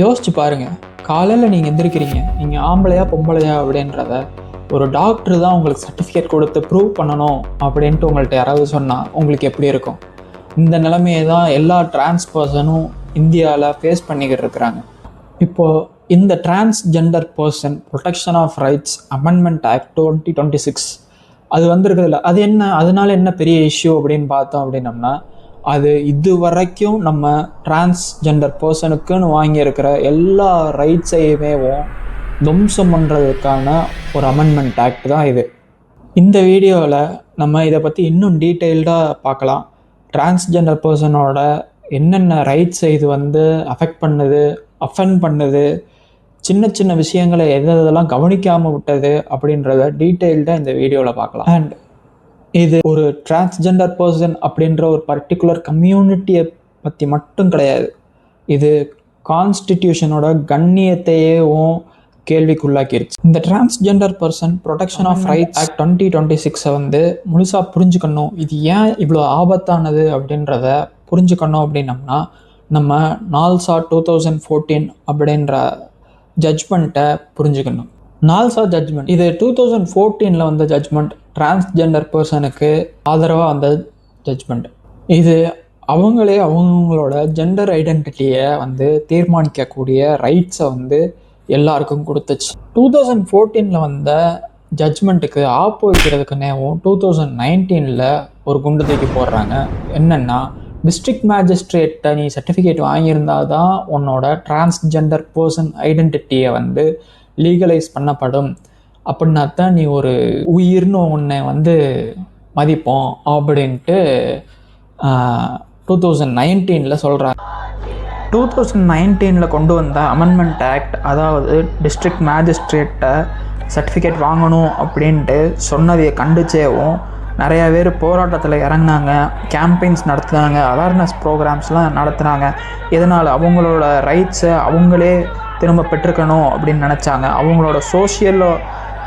யோசிச்சு பாருங்க, காலையில் நீங்கள் எந்திரிக்கிறீங்க, நீங்கள் ஆம்பளையா பொம்பளையா அப்படின்றத ஒரு டாக்டர் தான் உங்களுக்கு சர்டிஃபிகேட் கொடுத்து ப்ரூவ் பண்ணணும் அப்படின்ட்டு உங்கள்கிட்ட யாராவது சொன்னால் உங்களுக்கு எப்படி இருக்கும்? இந்த நிலைமையை தான் எல்லா டிரான்ஸ் பர்சனும் இந்தியாவில் ஃபேஸ் பண்ணிக்கிட்டு இருக்கிறாங்க. இப்போது இந்த transgender person protection of rights amendment act 2026 அது வந்திருக்குதுல்ல, அது என்ன, அதனால என்ன பெரிய இஷ்யூ அப்படின்னு பார்த்தோம் அப்படின்னம்னா, அது இது வரைக்கும் நம்ம டிரான்ஸ்ஜெண்டர் பர்சனுக்குன்னு வாங்கியிருக்கிற எல்லா ரைட்ஸையுமே துவம்சம் பண்ணுறதுக்கான ஒரு அமெண்ட்மெண்ட் ஆக்ட் தான் இது. இந்த வீடியோவில் நம்ம இதை பற்றி இன்னும் டீட்டெயில்டாக பார்க்கலாம். டிரான்ஸ்ஜெண்டர் பர்சனோட என்னென்ன ரைட்ஸை இது அஃபெக்ட் பண்ணுது, அஃபெண்ட் பண்ணுது, சின்ன சின்ன விஷயங்களை எதெல்லாம் கவனிக்காமல் விட்டது அப்படின்றத டீட்டெயில்டாக இந்த வீடியோவில் பார்க்கலாம். அண்ட் இது ஒரு டிரான்ஸ்ஜெண்டர் பர்சன் அப்படின்ற ஒரு பர்டிகுலர் கம்யூனிட்டியை பற்றி மட்டும் கிடையாது. இது கான்ஸ்டிடியூஷனோட கண்ணியத்தையேவும் கேள்விக்குள்ளாக்கிருச்சு. இந்த transgender person protection of rights act 2026 முழுசாக புரிஞ்சுக்கணும். இது ஏன் இவ்வளோ ஆபத்தானது அப்படின்றத புரிஞ்சுக்கணும் அப்படின்னம்னா, நம்ம நால்சா 2014 அப்படின்ற ஜட்ஜ்மெண்ட்டை புரிஞ்சுக்கணும். நால்சா ஜட்ஜ்மெண்ட் இது 2014 வந்த ஜட்ஜ்மெண்ட். டிரான்ஸ்ஜெண்டர் பர்சனுக்கு ஆதரவாக வந்த ஜட்ஜ்மெண்ட். இது அவங்களோட ஜெண்டர் ஐடென்டிட்டியை தீர்மானிக்கக்கூடிய ரைட்ஸை எல்லாருக்கும் கொடுத்துச்சு. 2014 வந்த ஜட்ஜ்மெண்ட்டுக்கு ஆப்பு வைக்கிறதுக்குன்னேவும் 2019 ஒரு குண்டு தூக்கி போடுறாங்க. என்னென்னா, டிஸ்ட்ரிக்ட் மேஜிஸ்ட்ரேட்டை நீ சர்டிஃபிகேட் வாங்கியிருந்தால் தான் உன்னோட டிரான்ஸ்ஜெண்டர் பர்சன் ஐடென்டிட்டியை லீகலைஸ் பண்ணப்படும். அப்படின்னா தான் நீ ஒரு உயிர்னு உன்னை மதிப்போம் அப்படின்ட்டு 2019 சொல்கிறாங்க. 2019 கொண்டு வந்த அமெண்ட்மெண்ட் ஆக்ட், அதாவது டிஸ்ட்ரிக்ட் மேஜிஸ்ட்ரேட்டை சர்டிஃபிகேட் வாங்கணும் அப்படின்ட்டு சொன்னதையை கண்டிச்சேவும் நிறையா பேர் போராட்டத்தில் இறங்கினாங்க, கேம்பெயின்ஸ் நடத்துனாங்க, அவேர்னஸ் ப்ரோக்ராம்ஸ்லாம் நடத்துனாங்க. இதனால் அவங்களோட ரைட்ஸை அவங்களே திரும்ப பெற்றுக்கணும் அப்படின்னு நினச்சாங்க. அவங்களோட சோஷியல்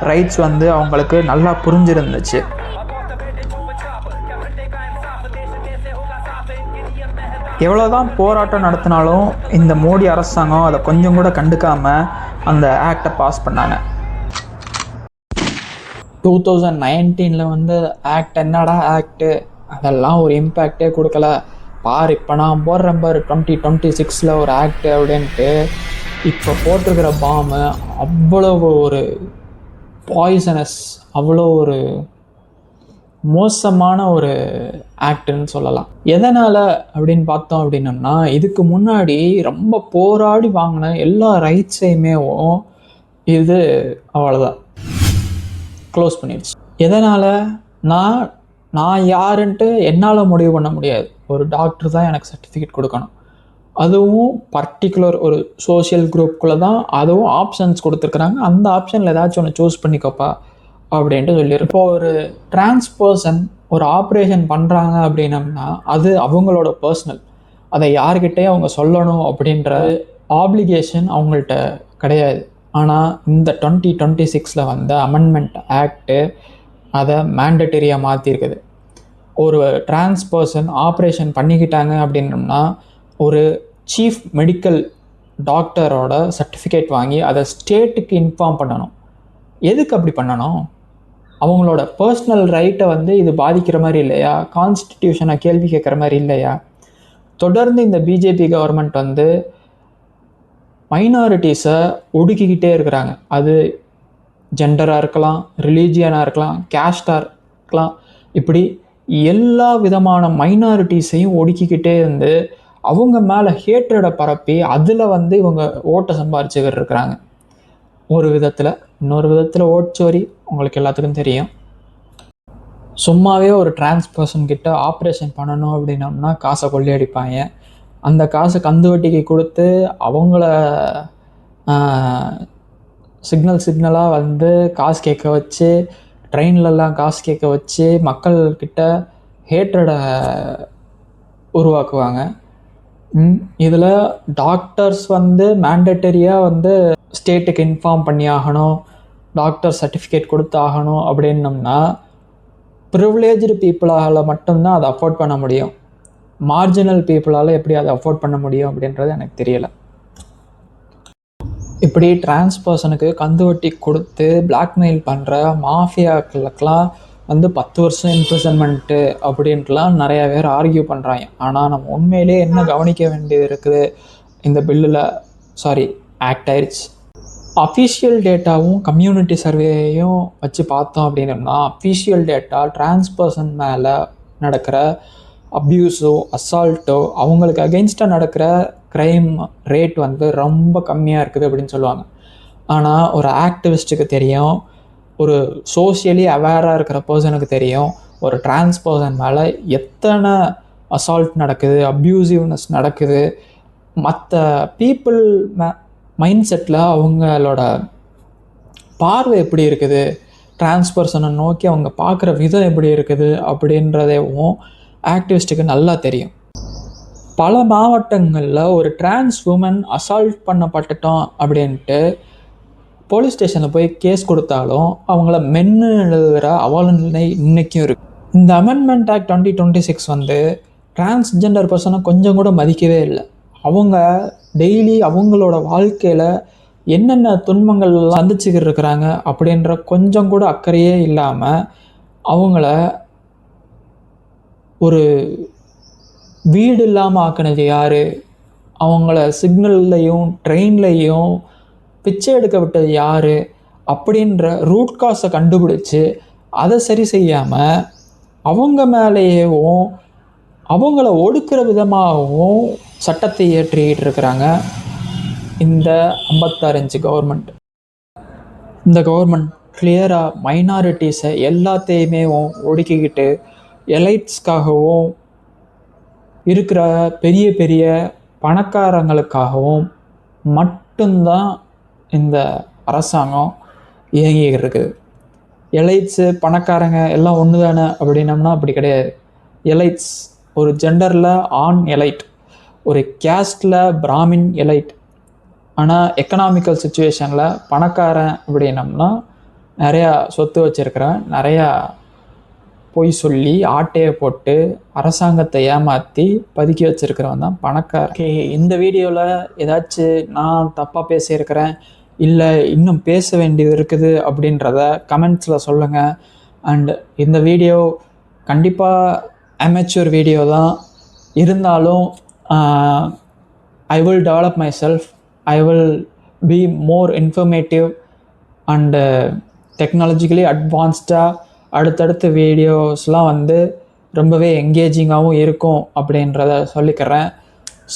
ரைட்ஸ் அவங்களுக்கு நல்லா புரிஞ்சிருந்துச்சு. எவ்வளோதான் போராட்டம் நடத்தினாலும் இந்த மோடி அரசாங்கம் அதை கொஞ்சம் கூட கண்டுக்காமல் அந்த ஆக்டை பாஸ் பண்ணாங்க. 2019 ஆக்ட் என்னடா ஆக்டு, அதெல்லாம் ஒரு இம்பேக்டே கொடுக்கல. பார் இப்போ நான் போடுறேன் பாரு 2026 ஒரு ஆக்டு அப்படின்ட்டு. இப்போ போட்டிருக்கிற பாம்பு அவ்வளோ ஒரு பாய்சனஸ், அவ்வளோ ஒரு மோசமான ஒரு ஆக்டுன்னு சொல்லலாம். எதனால் அப்படின்னு பார்த்தோம் அப்படின்னம்னா, இதுக்கு முன்னாடி ரொம்ப போராடி வாங்கின எல்லா ரைட்ஸையுமே இது அவ்வளோதான் க்ளோஸ் பண்ணிடுச்சு. எதனால்? நான் யாருன்ட்டு என்னால் முடிவு பண்ண முடியாது. ஒரு டாக்டர் தான் எனக்கு சர்டிஃபிகேட் கொடுக்கணும். அதுவும் பர்டிகுலர் ஒரு சோஷியல் குரூப்புக்குள்ளே தான் அதுவும் ஆப்ஷன்ஸ் கொடுத்துருக்குறாங்க. அந்த ஆப்ஷனில் ஏதாச்சும் ஒன்று சூஸ் பண்ணிக்கோப்பா அப்படின்ட்டு சொல்லியிருக்கோம். இப்போ ஒரு டிரான்ஸ் பர்சன் ஒரு ஆப்ரேஷன் பண்ணுறாங்க அப்படின்னம்னா அது அவங்களோட பர்சனல். அதை யார்கிட்டையும் அவங்க சொல்லணும் அப்படின்ற ஆப்ளிகேஷன் அவங்கள்ட்ட கிடையாது. ஆனால் இந்த 2026 வந்த அமெண்ட்மெண்ட் ஆக்டு அதை மேண்டட்டரியாக மாற்றிருக்குது. ஒரு டிரான்ஸ் பர்சன் ஆப்ரேஷன் பண்ணிக்கிட்டாங்க அப்படின்னம்னா ஒரு சீஃப் மெடிக்கல் டாக்டரோட சர்டிஃபிகேட் வாங்கி அதை ஸ்டேட்டுக்கு இன்ஃபார்ம் பண்ணணும். எதுக்கு அப்படி பண்ணணும்? அவங்களோட பர்சனல் ரைட்டை இது பாதிக்கிற மாதிரி இல்லையா? கான்ஸ்டிடியூஷனை கேள்வி கேட்குற மாதிரி இல்லையா? தொடர்ந்து இந்த பிஜேபி கவர்மெண்ட் மைனாரிட்டிஸை ஒடுக்கிக்கிட்டே இருக்கிறாங்க. அது ஜெண்டராக இருக்கலாம், ரிலீஜியனாக இருக்கலாம், கேஸ்டாக இருக்கலாம். இப்படி எல்லா விதமான மைனாரிட்டிஸையும் ஒடுக்கிக்கிட்டே அவங்க மேலே ஹேட்ரடை பரப்பி அதில் இவங்க ஓட்டை சம்பாரிச்சுக்கிட்டு இருக்கிறாங்க. ஒரு விதத்தில். இன்னொரு விதத்தில் ஓட்சோரி உங்களுக்கு எல்லாத்துக்கும் தெரியும். சும்மாவே ஒரு டிரான்ஸ் பர்சன் கிட்ட ஆப்ரேஷன் பண்ணணும் அப்படின்னோம்னா காசை கொள்ளையடிப்பாங்க. அந்த காசை கந்து வட்டிக்கு கொடுத்து அவங்கள சிக்னலாக காசு கேட்க வச்சு, ட்ரெயின்லலாம் காசு கேட்க வச்சு மக்கள்கிட்ட ஹேட்ரடை உருவாக்குவாங்க. இதில் டாக்டர்ஸ் மேண்டட்டரியாக ஸ்டேட்டுக்கு இன்ஃபார்ம் பண்ணி ஆகணும், டாக்டர் சர்டிஃபிகேட் கொடுத்து ஆகணும் அப்படின்னம்னா ப்ரிவிலேஜ்டு பீப்புளால் மட்டும்தான் அதை அஃபோர்ட் பண்ண முடியும். மார்ஜினல் பீப்புளால் எப்படி அதை அஃபோர்ட் பண்ண முடியும் அப்படின்றது எனக்கு தெரியலை. இப்படி டிரான்ஸ் பர்சனுக்கு கந்து வட்டி கொடுத்து பிளாக்மெயில் பண்ணுற மாஃபியாக்களுக்கெல்லாம் வந்து 10 வருஷம் இம்ப்ரிசன்மெண்ட்டு அப்படின்ட்டுலாம் நிறையா பேர் ஆர்கியூ பண்ணுறாங்க. ஆனால் நம்ம உண்மையிலே என்ன கவனிக்க வேண்டியது இருக்குது, இந்த பில்லில் ஆக்ட் ஆயிடுச்சு. அஃபிஷியல் டேட்டாவும் கம்யூனிட்டி சர்வேயும் வச்சு பார்த்தோம் அப்படின்னம்னா, அஃபிஷியல் டேட்டா டிரான்ஸ் பர்சன் மேலே நடக்கிற அப்யூஸோ அசால்ட்டோ அவங்களுக்கு அகெயின்ஸ்டாக நடக்கிற க்ரைம் ரேட் வந்து ரொம்ப கம்மியாக இருக்குது அப்படின்னு சொல்லுவாங்க. ஆனால் ஒரு ஆக்டிவிஸ்ட்டுக்கு தெரியும், ஒரு சோஷியலி அவேராக இருக்கிற பர்சனுக்கு தெரியும், ஒரு டிரான்ஸ் பர்சன் மேலே எத்தனை அசால்ட் நடக்குது, அப்யூசிவ்னஸ் நடக்குது, மற்ற பீப்புள் மைண்ட் செட்டில் அவங்களோட பார்வை எப்படி இருக்குது, டிரான்ஸ் பர்சனை நோக்கி அவங்க பார்க்குற விதம் எப்படி இருக்குது அப்படின்றதையும் ஆக்டிவிஸ்ட்டுக்கு நல்லா தெரியும். பல மாவட்டங்களில் ஒரு டிரான்ஸ் உமன் அசால்ட் பண்ணப்பட்டுட்டோம் அப்படின்ட்டு போலீஸ் ஸ்டேஷனில் போய் கேஸ் கொடுத்தாலும் அவங்கள மென்னு எழுதுகிற அவலநிலை இன்றைக்கும் இருக்குது. இந்த அமெண்ட்மெண்ட் ஆக்ட் 2026 வந்து டிரான்ஸ்ஜெண்டர் பர்சனை கொஞ்சம் கூட மதிக்கவே இல்லை. அவங்க டெய்லி அவங்களோட வாழ்க்கையில் என்னென்ன துன்பங்கள் சந்திச்சுக்கிட்டு இருக்கிறாங்க அப்படின்ற கொஞ்சம் கூட அக்கறையே இல்லாமல் அவங்கள ஒரு வீடு இல்லாமல் ஆக்கினது யார், அவங்கள சிக்னல்லையும் ட்ரெயின்லையும் பிச்சை எடுக்க விட்டது யார் அப்படின்ற ரூட் காஸை கண்டுபிடிச்சி அதை சரி செய்யாமல் அவங்க மேலேயும் அவங்கள ஒடுக்கிற விதமாகவும் சட்டத்தை இயற்றிக்கிட்டு இருக்கிறாங்க இந்த 56 இன்ச்சு கவர்மெண்ட். இந்த கவர்மெண்ட் கிளியராக மைனாரிட்டிஸை எல்லாத்தையுமே ஒடுக்கிக்கிட்டு எலைட்ஸ்க்காகவும் இருக்கிற பெரிய பெரிய பணக்காரங்களுக்காகவும் மட்டும்தான் இந்த அரசாங்கம் இயங்கிக்கிட்டு இருக்குது. எலைட்ஸு பணக்காரங்க எல்லாம் ஒன்று தானே அப்படின்னம்னா அப்படி கிடையாது. எலைட்ஸ் ஒரு ஜெண்டரில் ஆண் எலைட், ஒரு கேஸ்டில் பிராமின் எலைட். ஆனால் எக்கனாமிக்கல் சுச்சுவேஷனில் பணக்காரன் அப்படின்னம்னா நிறையா சொத்து வச்சுருக்கிறேன், நிறையா பொய் சொல்லி ஆட்டையை போட்டு அரசாங்கத்தை ஏமாற்றி பதுக்கி வச்சுருக்கிறவன் தான் பணக்காரன். இந்த வீடியோவில் ஏதாச்சும் நான் தப்பாக பேசியிருக்கிறேன், இல்லை இன்னும் பேச வேண்டியது இருக்குது அப்படின்றத கமெண்ட்ஸில் சொல்லுங்கள். அண்ட் இந்த வீடியோ கண்டிப்பாக அமெச்சூர் வீடியோ தான் இருந்தாலும் I will develop myself, I will be more informative and technologically அட்வான்ஸ்டாக அடுத்தடுத்த வீடியோஸ்லாம் வந்து ரொம்பவே எங்கேஜிங்காகவும் இருக்கும் அப்படின்றத சொல்லிக்கிறேன்.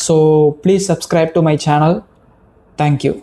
So please subscribe to my channel. Thank you.